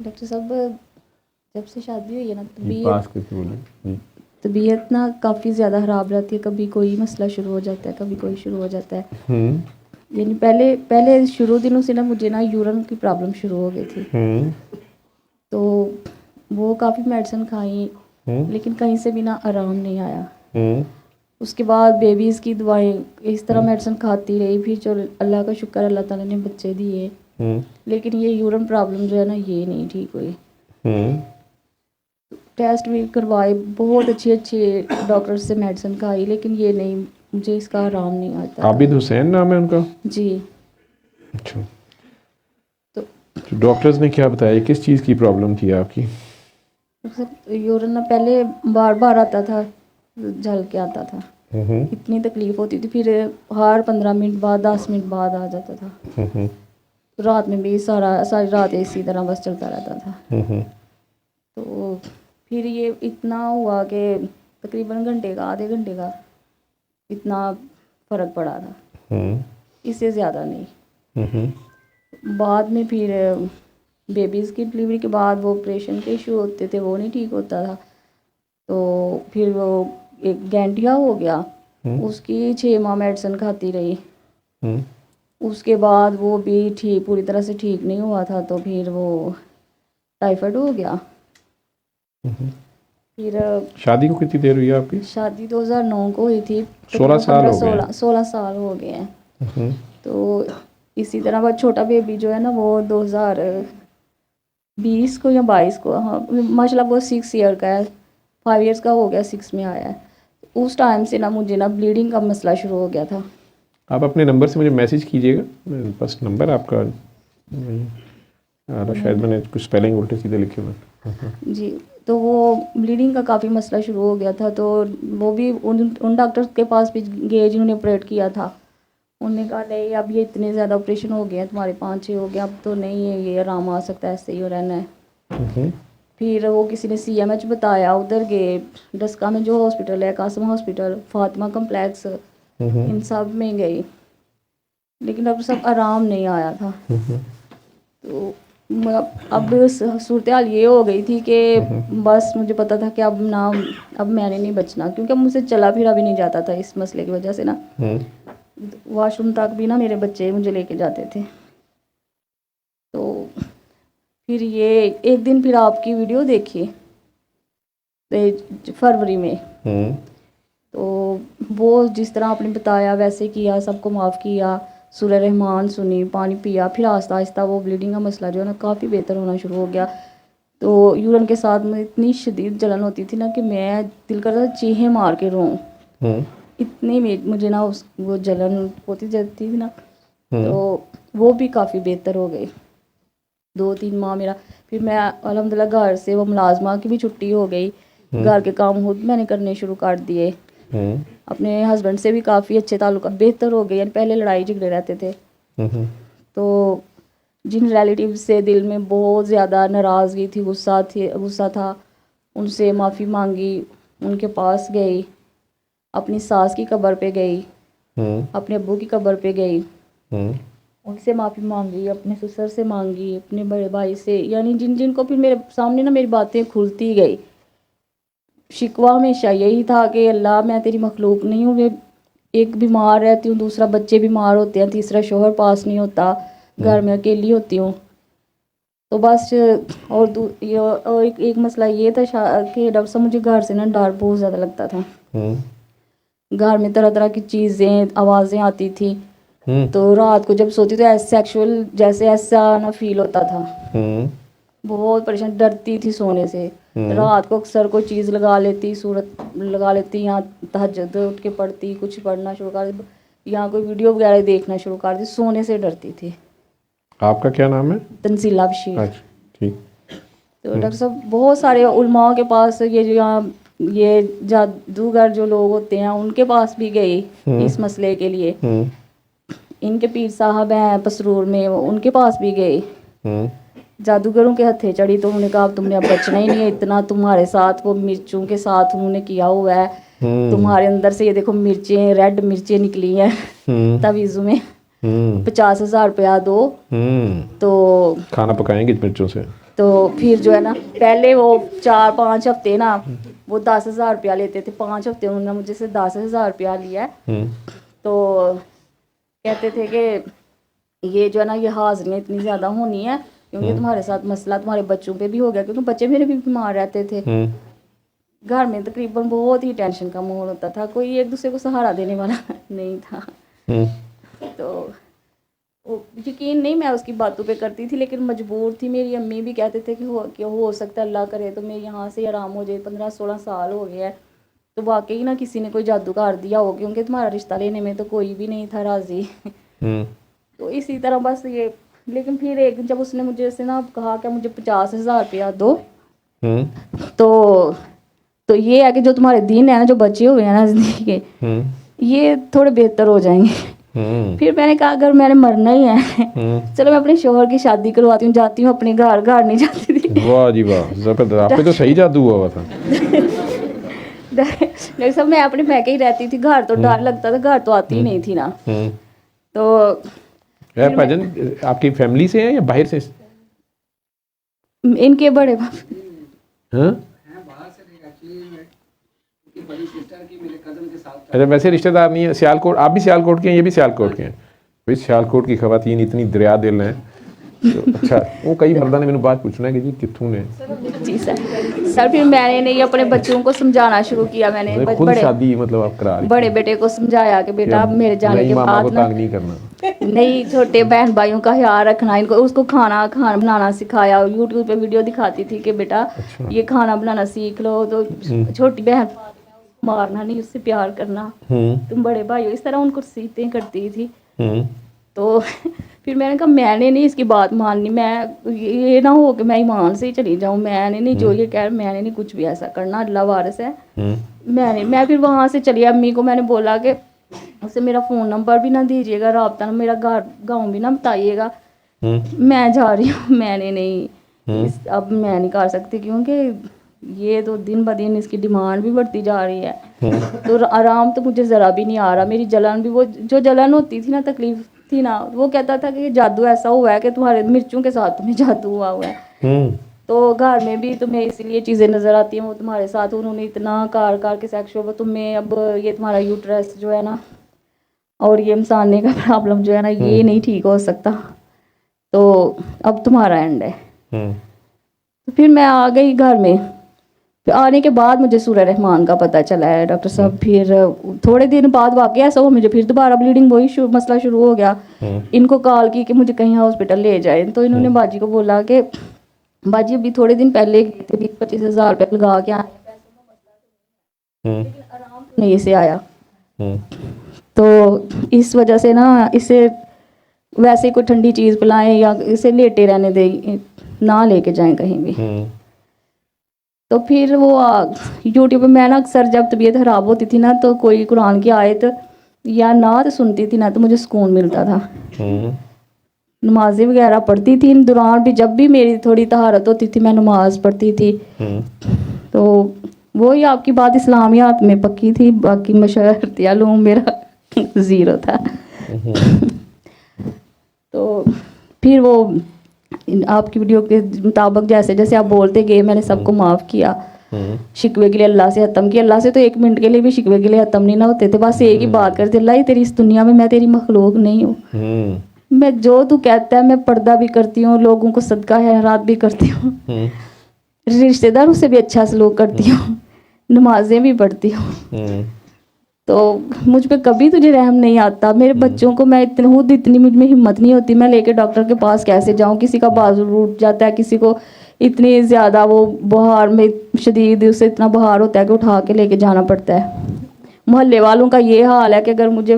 Doctor صاحب جب سے شادی ہوئی ہے نا طبیعت نا کافی زیادہ خراب رہتی ہے. کبھی کوئی مسئلہ شروع ہو جاتا ہے, کبھی کوئی شروع ہو جاتا ہے. یعنی پہلے شروع دنوں سے نا مجھے نا یورین کی پرابلم شروع ہو گئی تھی. تو وہ کافی میڈیسن کھائیں لیکن کہیں سے بھی نا آرام نہیں آیا. اس کے بعد بیبیز کی دعائیں اس طرح میڈیسن کھاتی رہی. پھر چلو اللہ کا شکر, اللہ تعالیٰ نے بچے دیے. لیکن یہ یورین پرابلم جو ہے نا یہ نہیں ٹھیک ہوئی. ٹیسٹ بھی کروائے, بہت اچھے ڈاکٹر سے میڈیسن کھائی, لیکن یہ نہیں, مجھے اس کا آرام نہیں آتا. عابد حسین نام ہے ان کا؟ جی. اچھا, تو ڈاکٹرز نے کیا بتایا, کس چیز کی پرابلم تھی آپ کی؟ یورین پہلے بار بار آتا تھا, جل کے آتا تھا. اتنی تکلیف ہوتی تھی. پھر ہر 15 منٹ بعد 10 منٹ بعد آ جاتا تھا. رات میں بھی ساری رات اسی طرح بس چلتا رہتا تھا. تو پھر یہ اتنا ہوا کہ تقریباً گھنٹے کا, آدھے گھنٹے کا اتنا فرق پڑا تھا, اس سے زیادہ نہیں. بعد میں پھر بیبیز کی ڈلیوری کے بعد وہ آپریشن کے ایشو ہوتے تھے, وہ نہیں ٹھیک ہوتا تھا. تو پھر وہ ایک گینٹیا ہو گیا, اس کی 6 ماہ میڈیسن کھاتی رہی. اس کے بعد وہ بھی پوری طرح سے ٹھیک نہیں ہوا تھا. تو پھر وہ ٹائیفائڈ ہو گیا. پھر شادی کو کتنی دیر ہوئی ہے آپ کی؟ شادی 2009 کو ہوئی تھی. 16 سال ہو گئے. 16 سال ہو گئے ہیں. تو اسی طرح وہ چھوٹا بیبی جو ہے نا وہ 2020 کو یا 22 کو, ہاں ماشاء اللہ وہ 6 ایئر کا ہے, 5 ایئرس کا ہو گیا, 6 میں آیا ہے. اس ٹائم سے نا مجھے نا بلیڈنگ کا مسئلہ شروع ہو گیا تھا. آپ اپنے نمبر سے مجھے میسیج کیجیے گا, بس نمبر آپ کا شاید میں نے کچھ اسپیلنگ الٹے سیدھے لکھے ہوئے. جی. تو وہ بلیڈنگ کا کافی مسئلہ شروع ہو گیا تھا. تو وہ بھی ان ڈاکٹر کے پاس بھی گئے جنہوں نے آپریٹ کیا تھا. انہوں نے کہا نہیں, اب یہ اتنے زیادہ آپریشن ہو گئے ہیں تمہارے, 5-6 ہو گیا, اب تو نہیں ہے, یہ آرام آ سکتا ہے, ایسے ہی ہو رہنا ہے. پھر وہ کسی نے CMH بتایا, ادھر گئے. ڈسکا میں جو ہاسپٹل ہے, قاسم ہاسپٹل, فاطمہ کمپلیکس, ان سب میں گئی. لیکن ڈاکٹر صاحب آرام نہیں آیا تھا. تو اب صورتحال یہ ہو گئی تھی کہ بس مجھے پتا تھا کہ اب میں نے نہیں بچنا, کیونکہ مجھ سے چلا پھرا بھی نہیں جاتا تھا اس مسئلے کی وجہ سے نا. واش روم تک بھی نا میرے بچے مجھے لے کے جاتے تھے. تو پھر یہ ایک دن پھر آپ کی ویڈیو دیکھی فروری میں. تو وہ جس طرح آپ نے بتایا ویسے کیا, سب کو معاف کیا, سورہ رحمان سنی, پانی پیا. پھر آہستہ آہستہ وہ بلیڈنگ کا مسئلہ جو ہے نا کافی بہتر ہونا شروع ہو گیا. تو یورین کے ساتھ میں اتنی شدید جلن ہوتی تھی نا کہ میں دل کرتا تھا چیخیں مار کے روں. اتنی مجھے نا وہ جلن ہوتی جاتی تھی نا. تو وہ بھی کافی بہتر ہو گئی. 2-3 ماہ میرا, پھر میں الحمدللہ گھر سے وہ ملازمہ کی بھی چھٹی ہو گئی. گھر کے کام خود میں نے کرنے شروع کر دیے. اپنے ہسبینڈ سے بھی کافی اچھے تعلقات بہتر ہو گئے. یعنی پہلے لڑائی جھگڑے رہتے تھے. تو جن ریلیٹیو سے دل میں بہت زیادہ ناراضگی تھی, غصہ تھا, ان سے معافی مانگی, ان کے پاس گئی, اپنی ساس کی قبر پہ گئی, اپنے ابو کی قبر پہ گئی, ان سے معافی مانگی, اپنے سسر سے مانگی, اپنے بڑے بھائی سے, یعنی جن کو پھر میرے سامنے نا میری باتیں کھلتی گئی. شکوہ ہمیشہ یہی تھا کہ اللہ میں تیری مخلوق نہیں ہوں, ایک بیمار رہتی ہوں, دوسرا بچے بیمار ہوتے ہیں, تیسرا شوہر پاس نہیں ہوتا, گھر میں اکیلی ہوتی ہوں. تو بس اور ایک مسئلہ یہ تھا کہ ڈاکٹر صاحب مجھے گھر سے نا ڈر بہت زیادہ لگتا تھا. گھر میں طرح طرح کی چیزیں, آوازیں آتی تھی. تو رات کو جب سوتی تو سیکشول جیسے ایسا نا فیل ہوتا تھا. بہت پریشان, ڈرتی تھی سونے سے. رات کو اکثر کوئی چیز لگا لیتی, صورت لگا لیتی, یا تہجد اٹھ کے پڑھتی, کچھ پڑھنا شروع کر دی, یا کوئی ویڈیو وغیرہ دیکھنا شروع کر دی, سونے سے ڈرتی تھی. آپ کا کیا نام ہے؟ تنزیلہ بشیر. ٹھیک. تو ڈاکٹر صاحب بہت سارے علماء کے پاس, یہ جادوگر جو لوگ ہوتے ہیں ان کے پاس بھی گئی اس مسئلے کے لیے. ان کے پیر صاحب ہیں پسرور میں, ان کے پاس بھی گئی. جادوگروں کے ہتھے چڑھی تو انہوں نے کہا تم نے اب بچنا ہی نہیں ہے, اتنا تمہارے ساتھ وہ مرچوں کے ساتھ انہوں نے کیا ہوا ہے, تمہارے اندر سے یہ دیکھو مرچیں, ریڈ مرچیں نکلی ہیں تعویذوں میں. 50,000 रुपया दो, तो खाना पकाएंगे मिर्चों से। तो फिर जो है ना, पहले वो 4-5 हफ्ते ना वो 10,000 रुपया लेते थे, 5 हफ्ते उन्होंने मुझे से 10,000 रुपया लिया है। तो कहते थे कि ये जो है ना, ये हाजिरियाँ इतनी ज़्यादा होनी है क्योंकि तुम्हारे साथ मसला तुम्हारे बच्चों पे भी हो गया, क्योंकि बच्चे मेरे भी बीमार रहते थे। घर में तकरीबन बहुत ही टेंशन का माहौल होता था, कोई एक दूसरे को सहारा देने वाला नहीं था। तो यकीन नहीं मैं उसकी बातों पे करती थी, लेकिन मजबूर थी। मेरी अम्मी भी कहते थे कि हो सकता है अल्लाह करे तो मैं यहाँ से आराम हो जाए, 15-16 साल हो गया है, तो वाकई ना किसी ने कोई जादू कर दिया हो, क्योंकि तुम्हारा रिश्ता लेने में तो कोई भी नहीं था राज़ी। तो इसी तरह बस ये, लेकिन फिर एक जब उसने मुझे से ना कहा कि मुझे 50,000 रुपया दो, तो ये है कि जो तुम्हारे दिन है ना, जो बचे हुए हैं ना जिंदगी के, ये थोड़े बेहतर हो जाएंगे। फिर मैंने कहा अगर मैंने मरना ही है चलो मैं अपने शोहर की शादी करवाती हूँ, जाती हूँ अपने घर। घर नहीं जाती थी। वाह जी वाह, जबरदस्त, आप पे तो सही जादू हुआ था। लेकिन सब मैं अपने मैके ही रहती थी, घर तो डर लगता था, घर तो आती ही नहीं थी ना। तो भजन आपकी फैमिली से है या बाहर से? इनके बड़े हाँ? अच्छा, वैसे रिश्तेदार नहीं है। सियालकोट, आप भी सियालकोट के हैं, ये भी सियालकोट के हैं। भाई सियालकोट की खवातीन इतनी दरिया दिल हैं। तो अच्छा, वो कई मर्दा ने मैंने बात पूछना है कि जी कित्थों ने। जी सर फिर मैंने नहीं अपने बच्चों को समझाना शुरू किया। मैंने खुद शादी मतलब आप करा रही, बड़े बेटे को समझाया कि बेटा अब मेरे जाने के बाद ना नहीं करना, नहीं, छोटे बहन भाइयों का ख्याल रखना, इनको उसको खाना बनाना सिखाया। यूट्यूब पे वीडियो दिखाती थी कि बेटा ये खाना बनाना सीख लो। तो छोटी बहन मारना नहीं, उससे प्यार करना, तुम बड़े भाई हो, इस तरह उनको सीखते करती थी। तो फिर मैंने कहा मैंने नहीं इसकी बात माननी, मैं ये ना हो कि मैं ईमान से ही चली जाऊँ, मैंने नहीं जो ये कह, मैंने नहीं कुछ भी ऐसा करना, अल्लाह वारिस है। मैं फिर वहाँ से चली। अम्मी को मैंने बोला कि उसे मेरा फ़ोन नंबर भी ना दीजिएगा, राब्ता ना, मेरा गाँव भी ना बताइएगा, मैं जा रही हूँ। मैंने नहीं अब मैं नहीं कर सकती, क्योंकि ये तो दिन ब दिन इसकी डिमांड भी बढ़ती जा रही है। तो आराम तो मुझे ज़रा भी नहीं आ रहा। मेरी जलन भी, वो जो जलन होती थी ना, तकलीफ थी ना, वो कहता था कि जादू ऐसा हुआ है कि तुम्हारे मिर्चों के साथ तुम्हें जादू हुआ है। तो घर में भी तुम्हें इसीलिए चीज़ें नज़र आती हैं, वो तुम्हारे साथ उन्होंने इतना कार के सेक्स हुआ तुम्हें, अब ये तुम्हारा यूट्रस जो है ना और ये मसाने का प्रॉब्लम जो है ना, ये नहीं ठीक हो सकता, तो अब तुम्हारा एंड है। तो फिर मैं आ गई घर में। फिर आने के बाद मुझे सूरह रहमान का पता चला है डॉक्टर साहब। फिर थोड़े दिन बाद वाकई ऐसा हुआ, मुझे फिर दोबारा ब्लीडिंग वही मसला शुरू हो गया। इनको कॉल की कि मुझे कहीं हॉस्पिटल ले जाए। तो इन्होंने बाजी को बोला कि बाजी अभी थोड़े दिन पहले 20-25 हज़ार रुपये लगा के आए, लेकिन आराम नहीं से आया। तो इस वजह से ना इसे वैसे कोई ठंडी चीज़ पिलाएं या इसे लेटे रहने दें, ना लेके जाएं कहीं भी। तो फिर वो यूट्यूब पे मैं ना अक्सर जब तबीयत ख़राब होती थी ना, तो कोई कुरान की आयत या नात सुनती थी ना, तो मुझे सुकून मिलता था। नमाज़ें वगैरह पढ़ती थी इन दौरान भी, जब भी मेरी थोड़ी तहारत होती थी मैं नमाज पढ़ती थी। तो वही आपकी बात इस्लामियात में पक्की थी, बाकी मशरती उलूम मेरा ज़ीरो था। तो फिर वो आपकी वीडियो के मुताबिक जैसे जैसे आप बोलते गए, मैंने सबको माफ़ किया, शिकवे के लिए अल्लाह से ख़त्म किया। अल्लाह से तो 1 मिनट के लिए भी शिकवे के लिए ख़त्म नहीं ना होते थे, बस एक ही बात करते, अल्लाह तेरी इस दुनिया में मैं तेरी मखलूक नहीं हूँ, मैं जो तू कहता है मैं पर्दा भी करती हूँ, लोगों को सदका खैरात भी करती हूँ, रिश्तेदारों से भी अच्छा सलूक करती हूँ, नमाजें भी पढ़ती हूँ। तो मुझ पे कभी तुझे रहम नहीं आता। मेरे बच्चों को मैं इतनी मुझ में हिम्मत नहीं होती, मैं लेके डॉक्टर के पास कैसे जाऊँ। किसी का बाजू टूट जाता है, किसी को इतनी ज़्यादा वो बुखार में शदीद, उससे इतना बुखार होता है कि उठा के लेके जाना पड़ता है। मोहल्ले वालों का ये हाल है कि अगर मुझे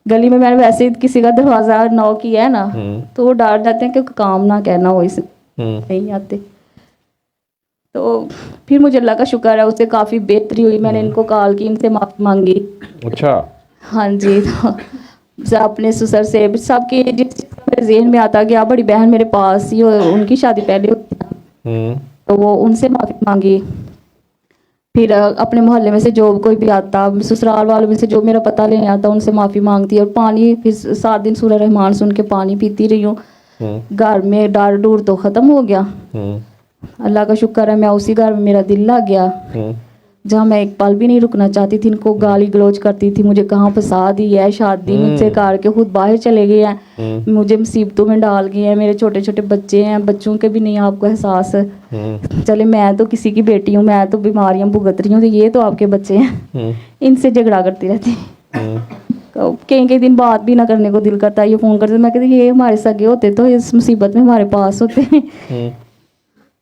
गली में मैंने वैसे किसी का दरवाज़ा नॉक किया है ना, तो वो डर जाते हैं कि काम ना कहना हो, इस नहीं आते। तो फिर मुझे अल्लाह का शुक्र है, उससे काफ़ी बेहतरी हुई। मैंने इनको कॉल की, इनसे माफ़ी मांगी। अच्छा, हाँ जी। तो अपने ससुर से सबके जिस मेरे ज़हन में आता गया, बड़ी बहन मेरे पास ही, उनकी शादी पहले हुई, तो वो उनसे माफ़ी मांगी। پھر اپنے محلے میں سے جو کوئی بھی آتا, سسرال والوں میں سے جو میرا پتہ لینے آتا ان سے معافی مانگتی. اور پانی پھر 7 دن سورہ رحمان سن کے پانی پیتی رہی ہوں. گھر میں ڈر ڈور تو ختم ہو گیا. اللہ کا شکر ہے میں اسی گھر میں میرا دل لگ گیا جہاں میں ایک پل بھی نہیں رکنا چاہتی تھی. ان کو گالی گلوچ کرتی تھی, مجھے کہاں پھنسا دی ہے, شادی مجھ سے کر کے خود باہر چلے گئے ہیں, مجھے مصیبتوں میں ڈال گئے ہیں. میرے چھوٹے چھوٹے بچے ہیں, بچوں کے بھی نہیں آپ کو احساس. چلے میں تو کسی کی بیٹی ہوں, میں تو بیماریاں بھگت رہی ہوں, تو یہ تو آپ کے بچے ہیں. ان سے جھگڑا کرتی رہتی. کئی دن بات بھی نہ کرنے کو دل کرتا, یہ فون کرتے, میں کہتی یہ ہمارے سگے ہوتے تو اس مصیبت میں ہمارے پاس ہوتے.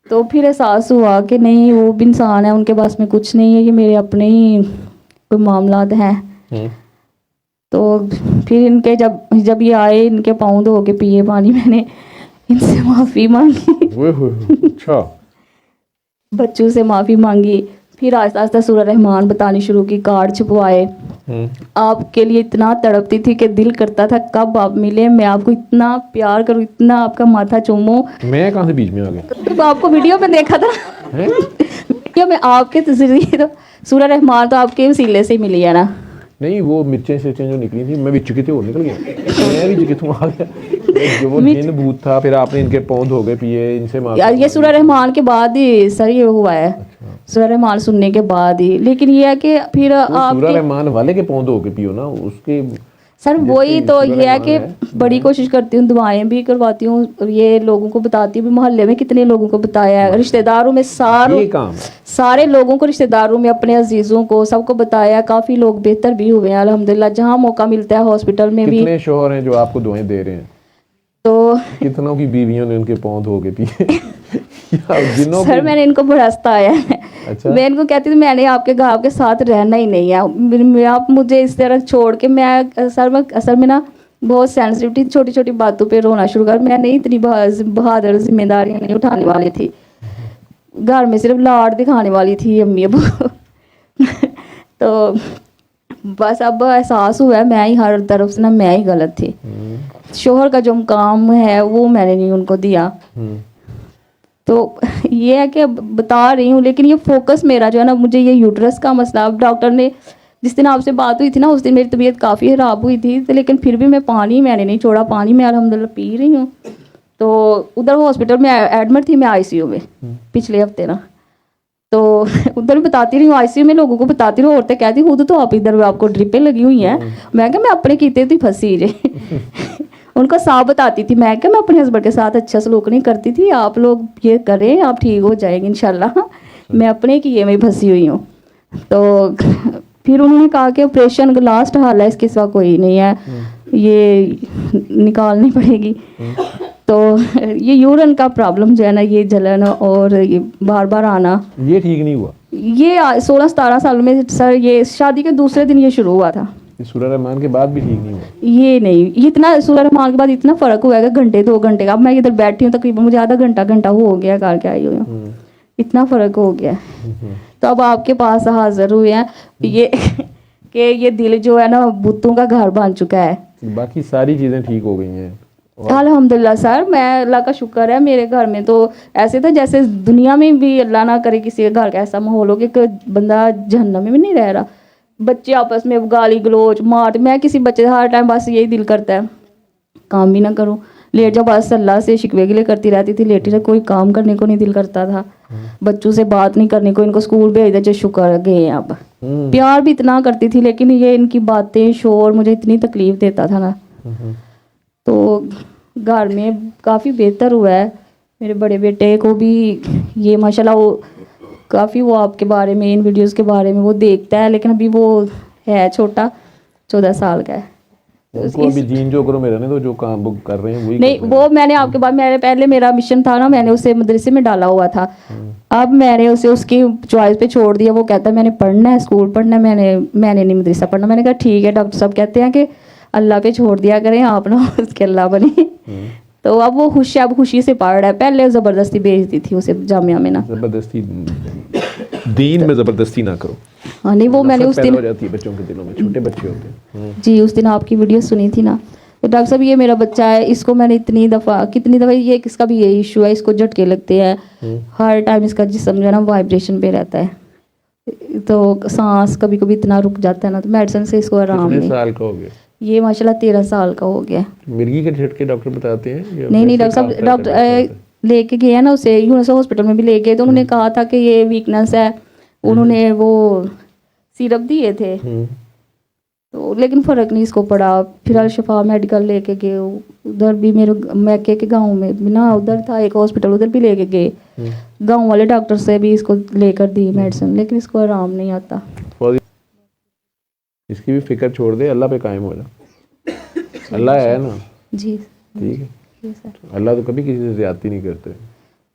تو پھر احساس ہوا کہ نہیں وہ بھی انسان ہے, ان کے پاس میں کچھ نہیں ہے, یہ میرے اپنے ہی کوئی معاملات ہیں. تو پھر ان کے جب یہ آئے, ان کے پاؤں دھو کے پیے پانی, میں نے ان سے معافی مانگی. اچھا, بچوں سے معافی مانگی. پھر آہستہ آہستہ سورہ رحمان بتانی شروع کی, کارڈ چھپوائے. آپ کے لیے اتنا تڑپتی تھی کہ دل کرتا تھا کب آپ ملے, میں آپ کو اتنا پیار کروں, اتنا آپ کا ماتھا چوموں. میں کہاں سے بیچ میں آ گیا؟ تو آپ کو ویڈیو میں دیکھا تھا, ویڈیو میں آپ کے ذریعے تو سورہ رحمان تو آپ کے وسیلے سے ہی ملی ہے نا. نہیں وہ مرچیں شرچیں جو نکلی تھی, میں بھی چکی تھی, اور نکل گیا. میں بھی چکی تھی, آ گیا. جو وہ جن بھوت تھا, پھر آپ نے ان کے پاؤں دھو گئے پیے, ان سے یہ سورہ رحمان کے بعد ہی سر یہ ہوا ہے, سورہ رحمان سننے کے بعد ہی. لیکن یہ ہے کہ پھر آپ سورہ رحمان والے کے پاؤں دھو کے پیو نا, اس کے سر وہی تو یہ ہے کہ بڑی کوشش کرتی ہوں, دعائیں بھی کرواتی ہوں, یہ لوگوں کو بتاتی ہوں. محلے میں کتنے لوگوں کو بتایا ہے, رشتہ داروں میں سارے لوگوں کو, رشتہ داروں میں اپنے عزیزوں کو سب کو بتایا. کافی لوگ بہتر بھی ہوئے ہیں الحمدللہ, جہاں موقع ملتا ہے ہاسپٹل میں بھی. کتنے شوہر ہیں جو آپ کو دعائیں دے رہے ہیں؟ تو کتنوں کی بیویوں نے ان کے پاؤں دھو کے پیے؟ سر میں نے ان کو بڑا ستایا ہے. میں ان کو کہتی تھی میں نے آپ کے گھر کے ساتھ رہنا ہی نہیں ہے, آپ مجھے اس طرح چھوڑ کے. میں اصل میں نا بہت سینسٹیو, چھوٹی چھوٹی باتوں پہ رونا شروع کر. میں نہیں اتنی بہادر ذمہ داریاں نہیں اٹھانے والی تھی, گھر میں صرف لاڈ دکھانے والی تھی امی ابو. تو بس اب احساس ہوا ہے میں ہی ہر طرف سے نا میں ہی غلط تھی. شوہر کا جو مقام ہے وہ میں نے نہیں ان کو دیا. تو یہ ہے کہ بتا رہی ہوں, لیکن یہ فوکس میرا جو ہے نا, مجھے یہ یوٹرس کا مسئلہ. اب ڈاکٹر نے جس دن آپ سے بات ہوئی تھی نا, اس دن میری طبیعت کافی خراب ہوئی تھی, لیکن پھر بھی میں نے نہیں چھوڑا, پانی میں الحمدللہ پی رہی ہوں. تو ادھر ہاسپٹل میں ایڈمٹ تھی میں ICU میں پچھلے ہفتے نا. تو ادھر بتاتی رہی ہوں, ICU میں لوگوں کو بتاتی رہوں, عورتیں کہتی خود تو آپ ادھر آپ کو ڈرپیں لگی ہوئی ہیں. میں کہ میں اپنے کیتے تھی پھنسی رہے. ان کو صاف بتاتی تھی میں کہ میں اپنے ہسبینڈ کے ساتھ اچھا سلوک نہیں کرتی تھی, آپ لوگ یہ کریں آپ ٹھیک ہو جائیں گے انشاءاللہ. میں اپنے کیے میں پھنسی ہوئی ہوں. تو پھر انہوں نے کہا کہ آپریشن لاسٹ حال ہے, اس کے سوا کوئی نہیں ہے, یہ نکالنی پڑے گی. تو یہ یورین کا پرابلم جو ہے نا, یہ جلن اور یہ بار بار آنا, یہ ٹھیک نہیں ہوا. یہ 16-17 سال میں سر, یہ شادی کے دوسرے دن یہ شروع ہوا تھا. سورہ رحمان کے بعد بھی ٹھیک نہیں ہوا. یہ نہیں اتنا, سورہ رحمان کے بعد اتنا فرق ہوا ہے کہ گھنٹے 2 گھنٹے کا. اب میں ادھر بیٹھی ہوں تقریباً مجھے آدھا گھنٹہ ہو گیا کر کے آئی ہوں, اتنا فرق ہو گیا. تو اب آپ کے پاس حاضر ہوئے ہیں یہ کہ یہ دل جو ہے نا بتوں کا گھر بن چکا ہے. باقی ساری چیزیں ٹھیک ہو گئی ہیں الحمدللہ سر. میں اللہ کا شکر ہے, میرے گھر میں تو ایسے تھا جیسے دنیا میں بھی اللہ نہ کرے کسی کے گھر کا ایسا ماحول ہو کہ بندہ جہنم میں نہیں رہ رہا. بچے آپس میں گالی گلوچ مار, میں کسی بچے ہر ٹائم بس یہی دل کرتا ہے کام بھی نہ کروں, لیٹ جب بس اللہ سے شکوے گلے کرتی رہتی تھی, لیٹی رہ کوئی کام کرنے کو نہیں دل کرتا تھا, بچوں سے بات نہیں کرنے کو. ان کو اسکول بھیج دے, شکر گئے اب. پیار بھی اتنا کرتی تھی, لیکن یہ ان کی باتیں شور مجھے اتنی تکلیف دیتا تھا نا. تو گھر میں کافی بہتر ہوا ہے. میرے بڑے بیٹے کو بھی یہ ماشاءاللہ وہ کافی, وہ آپ کے بارے میں ان ویڈیوز کے بارے میں وہ دیکھتا ہے, لیکن ابھی وہ ہے چھوٹا, 14 سال کا ہے. کو بھی جین جو کرو میرا نہیں, تو جو کام کر رہے ہیں وہی نہیں, وہ میں نے آپ کے بعد پہلے میرا مشن تھا نا, میں نے اسے مدرسے میں ڈالا ہوا تھا. اب میں نے اسے اس کی چوائس پہ چھوڑ دیا. وہ کہتا ہے میں نے پڑھنا ہے, اسکول پڑھنا ہے, میں نے نہیں مدرسہ پڑھنا. میں نے کہا ٹھیک ہے, ڈاکٹر صاحب کہتے ہیں کہ اللہ پہ چھوڑ دیا کریں آپ نا, اس کے اللہ بنے. تو اب وہ خوش ہے, اب خوشی سے پڑھ رہا ہے. پہلے زبردستی بھیجتی تھی اسے جامعہ میں نا. زبردستی دین میں زبردستی نہ کرو. ہاں نہیں, وہ میں نے اس دن ہو جاتی ہے بچوں کے دلوں میں, چھوٹے بچے ہوتے ہیں. جی اس دن آپ کی ویڈیو سنی تھی نا, تو ڈاکٹر صاحب یہ میرا بچہ ہے, اس کو میں نے کتنی دفعہ یہ کس کا بھی یہی ایشو ہے, اس کو جھٹکے لگتے ہیں ہر ٹائم, اس کا جسم جو ہے نا وائبریشن پہ رہتا ہے. तो सांस कभी कभी इतना रुक जाता है ना, तो मेडिसिन से इसको आराम कितने नहीं। साल का हो गया? ये माशाल्लाह 13 साल का हो गया। मिर्गी के झटके डॉक्टर बताते हैं या नहीं वैसे डॉक्टर साहब, खास करके डॉक्टर बताते हैं? लेके गए हैं ना उसे, यूनिस हॉस्पिटल में भी ले गए तो उन्होंने कहा था कि ये वीकनेस है, उन्होंने वो सिरप दिए थे तो लेकिन फ़र्क नहीं इसको पड़ा। फिर अल-शफा मेडिकल लेके गए, उधर भी मेरे मैके के गांव में भी ना, उधर था एक हॉस्पिटल, उधर भी लेके गए, गांव वाले डॉक्टर से भी इसको लेकर दी मेडिसिन, लेकिन इसको आराम नहीं आता। इसकी भी फिक्र छोड़ दे, अल्लाह पे कायम हो जा। अल्लाह है ना, जी ठीक है, जी सर। अल्लाह तो कभी किसी से ज्यादती नहीं करते।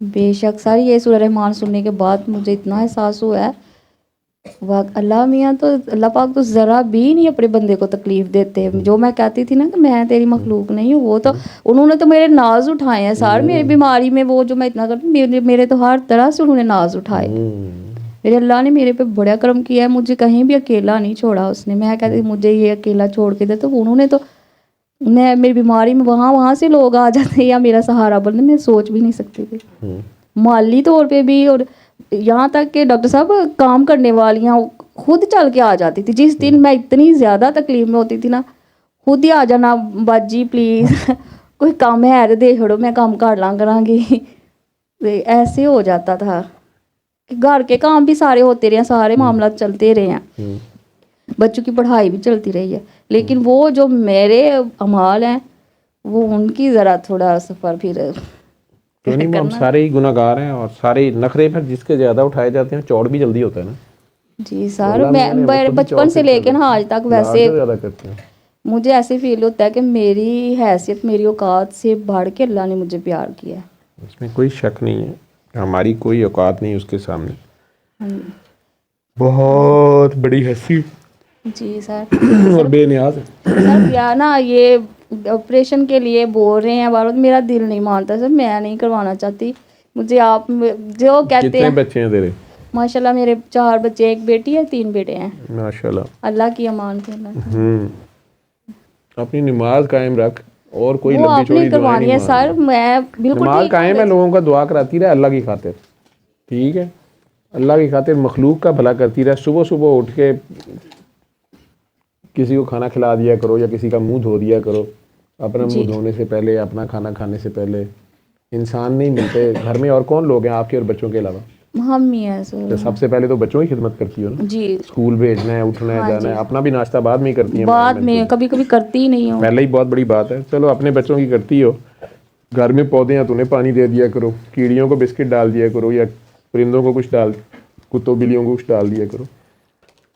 बेशक सर, ये सूरह रहमान सुनने के बाद मुझे इतना एहसास हुआ है, वाह अल्लाह मियाँ तो, अल्लाह पाक तो ज़रा भी नहीं अपने बंदे को तकलीफ़ देते। जो मैं कहती थी ना कि मैं तेरी मखलूक नहीं हूँ, वो तो उन्होंने तो मेरे नाज उठाए हैं सर। मेरी बीमारी में वो जो मैं इतना करती, मेरे तो हर तरह से उन्होंने नाज उठाए। मेरे अल्लाह ने मेरे पे बड़ा करम किया है, मुझे कहीं भी अकेला नहीं छोड़ा उसने। मैं कहती मुझे ये अकेला छोड़ के दे, तो उन्होंने तो, मैं मेरी बीमारी में वहाँ से लोग आ जाते या मेरा सहारा बनते, मैं सोच भी नहीं सकती थी माली तौर पे भी। और यहाँ तक कि डॉक्टर साहब काम करने वालियाँ खुद चल के आ जाती थी। जिस दिन मैं इतनी ज़्यादा तकलीफ में होती थी ना, खुद ही आ जाना, बाजी प्लीज़ कोई काम है तो दे छोड़ो, मैं काम कर ला करांगी। ऐसे हो जाता था कि घर के काम भी सारे होते रहे, सारे मामला चलते रहे हैं, बच्चों की पढ़ाई भी चलती रही है, लेकिन वो जो मेरे अमाल हैं वो उनकी ज़रा थोड़ा सफ़र फिर तो नहीं, हम सारे ही गुनाहगार हैं और सारे नखरे पर जिसके ज्यादा उठाए जाते हैं चौड़ भी जल्दी होता है ना। जी सर, मैं बचपन से लेकर ना आज तक वैसे ज्यादा करते हैं। मुझे ऐसे फील होता है कि मेरी हैसियत, मेरी औकात से बढ़ के अल्लाह ने मुझे प्यार किया है। इसमें कोई शक नहीं है, हमारी कोई औकात नहीं उसके सामने। बहुत बड़ी हंसी जी सर। और बेनियाज है। सर क्या ना, ये ऑपरेशन के लिए बोल रहे हैं बार, मेरा दिल नहीं मानता सर, मैं नहीं करवाना चाहती। मुझे आप जो कहते कितने हैं। बच्चे हैं तेरे? माशाल्लाह मेरे 4 बच्चे, एक बेटी है, 3 बेटे हैं। माशाल्लाह, अल्लाह की अमान के अल्लाह। अपनी नमाज कायम रख और कोई वो लंबी आपने चौड़ी दुआएं करवानी नहीं है मांगनी। सर, मैं बिल्कुल नमाज ठीक कायम हूँ। है, लोगों का दुआ कराती रहे अल्लाह की खातिर, ठीक है, अल्लाह की खातिर मखलूक का भला करती रहे। सुबह सुबह उठ के किसी को खाना खिला दिया करो या किसी का मुंह धो दिया करो, अपना मुंह धोने से पहले, अपना खाना खाने से पहले। इंसान नहीं मिलते घर में, और कौन लोग हैं आपके और बच्चों के अलावा? हम ही हैं सर। तो सबसे पहले तो बच्चों की खिदमत करती हो ना, जी। स्कूल भेजना है, उठना है, जाना है, अपना भी नाश्ता बाद में ही करती है? बाद में कभी कभी करती ही नहीं हूँ। पहले ही बहुत बड़ी बात है। चलो अपने बच्चों की करती हो, घर में पौधे हैं तो उन्हें पानी दे दिया करो, कीड़ियों को बिस्किट डाल दिया करो, या परिंदों को कुछ डाल, कुत्तों बिल्लियों को कुछ डाल दिया करो।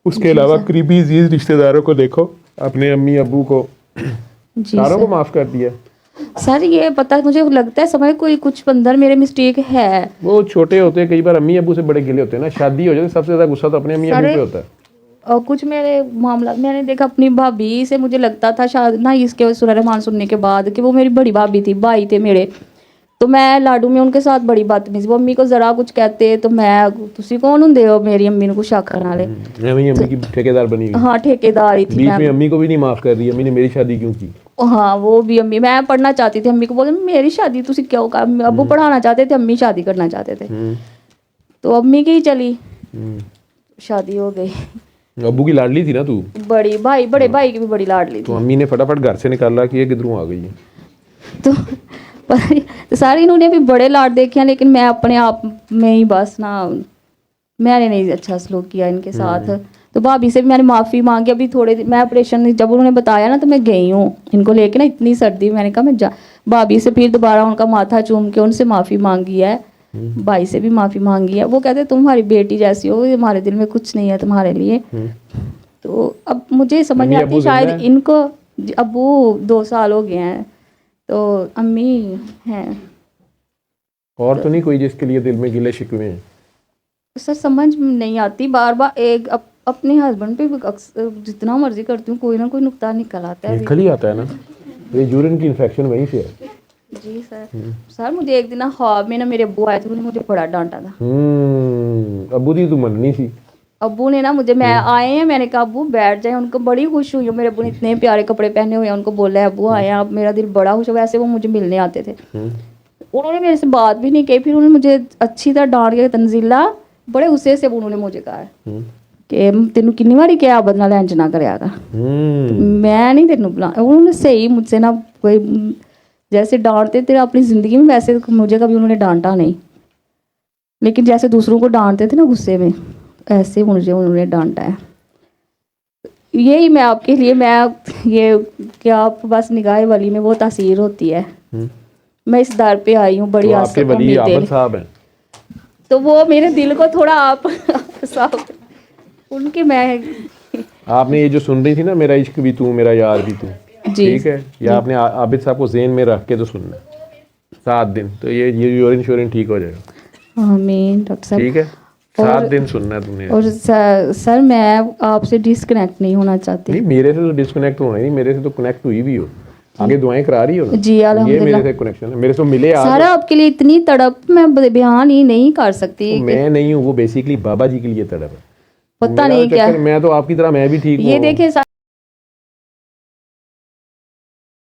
उसके अलावा करीबी अजीज रिश्तेदारों को देखो, अपने अम्मी अबू को, सारों को माफ कर दिया। सर ये पता है, मुझे लगता है समय कोई कुछ अंदर मेरे मिस्टेक है। वो छोटे होते हैं, कई बार अम्मी अबू से बड़े गिले होते हैं ना, शादी हो जाए सबसे ज्यादा गुस्सा तो अपने अम्मी अबू पे होता है। और कुछ मेरे मामला मैंने देखा अपनी भाभी से, मुझे लगता था शायद ना इसके सूरह रहमान सुनने के बाद कि वो मेरी बड़ी भाभी थी, भाई थे मेरे, तो मैं लाडू में उनके साथ बड़ी बदतमीजी, वो अम्मी को जरा कुछ कहते तो मैं, तुसी कौन होंदे हो मेरी अम्मी ने कुछ आखण वाले। अम्मी की ठेकेदार बनी हुई। हाँ ठेकेदार ही थी। बीच में अम्मी को भी नहीं माफ कर रही, अम्मी ने मेरी शादी क्यों की? हाँ वो भी अम्मी, मैं पढ़ना चाहती थी, अम्मी को बोलते मेरी शादी तुसी क्यों कर, अब्बू पढ़ाना चाहते थे, अम्मी शादी करना चाहते थे, तो अम्मी की ही चली, शादी हो गई। अब्बू की लाडली थी ना तू? बड़ी भाई, बड़े भाई की भी बड़ी लाडली थी। तो अम्मी ने फटाफट घर से निकाला कि ये किधरों आ गई है। तो सारे इन्होंने भी बड़े लाड देखे हैं, लेकिन मैं अपने आप में ही बस ना, मैंने नहीं अच्छा सलूक किया इनके साथ। तो भाभी से भी मैंने माफ़ी मांगी। अभी थोड़े दिन मैं ऑपरेशन जब उन्होंने बताया ना, तो मैं गई हूँ इनको लेके ना, इतनी सर्दी, मैंने कहा मैं भाभी से फिर दोबारा उनका माथा चूम के उनसे माफ़ी मांगी है, भाई से भी माफ़ी मांगी है। वो कहते तुम्हारी बेटी जैसी हो, हमारे दिल में कुछ नहीं है तुम्हारे लिए। तो अब मुझे समझ नहीं आती, शायद इनको, अबू 2 साल हो गए हैं, तो अम्मी हैं। और तो नहीं कोई जिसके लिए दिल में गिले शिकवे हैं? सर समझ नहीं आती, बार बार एक अपने हस्बैंड पे जितना मर्जी करती हूँ, कोई ना कोई नुक्ता निकल आता है। निकल ही आता है ना, ये यूरिन की इन्फेक्शन वहीं से है। जी सर। सर मुझे एक दिन ना ख्वाब में ना मेरे अब्बू आए थे, उन्होंने मुझे बड़ा डांटा था। अब्बू दी तू मननी सी। अब्बू ने ना मुझे, मैं आए हैं, मैंने कहा अब्बू बैठ जाए, उनको बड़ी खुश हुई। मेरे अब्बू ने इतने प्यारे कपड़े पहने हुए हैं, उनको बोला है अब्बू आए हैं, अब मेरा दिल बड़ा खुश हो। वैसे वो मुझे मिलने आते थे, उन्होंने मेरे से बात भी नहीं की। फिर उन्होंने मुझे अच्छी तरह डांट के, तंजीला बड़े गुस्से से उन्होंने मुझे कहा है हम्म, कि तेनू कितनी बारी क्या बदला लंच ना कराया कर, मैं नहीं तेनू बुला। उन्होंने सही मुझसे ना कोई जैसे डांटते थे अपनी ज़िंदगी में, वैसे मुझे कभी उन्होंने डांटा नहीं, लेकिन जैसे दूसरों को डांटते थे ना गुस्से में, ऐसे मुझे उन्होंने डांटा है। यही मैं आपके लिए, मैं ये कि आप बस निगाह वली में वो तासीर होती है। मैं इस दर पे आई हूँ बड़ी तो आपके आसत वली आबिद साहब हैं। तो वो मेरे दिल को थोड़ा आप साफ उनके मैं आपने ये जो सुन रही थी ना, मेरा इश्क भी तू मेरा यार भी तू, जी ठीक है, ये आपने आबिद साहब को ज़हन में रख के तो सुनना 7 दिन, तो ये यूरिन श्योरिन ठीक हो जाएगा। आमीन डॉक्टर साहब। ठीक है, 7 दिन सुनना है तुमने। और सर मैं आपसे डिस्कनेक्ट नहीं होना चाहती। नहीं, मेरे से तो डिस्कनेक्ट होना ही नहीं, मेरे से तो कनेक्ट हुई भी हो, आगे दुआएं करा रही हो ना। जी ये अल्हम्दुलिल्लाह। मेरे से कनेक्शन है, मेरे से मिले आज। सर आपके लिए इतनी तड़प मैं बयान ही नहीं कर सकती। मैं नहीं हूँ, वो बेसिकली बाबा जी के लिए तड़प है। पता मेरा नहीं क्या, चक्कर, मैं तो आपकी तरह मैं भी ठीक हूँ। ये देखिए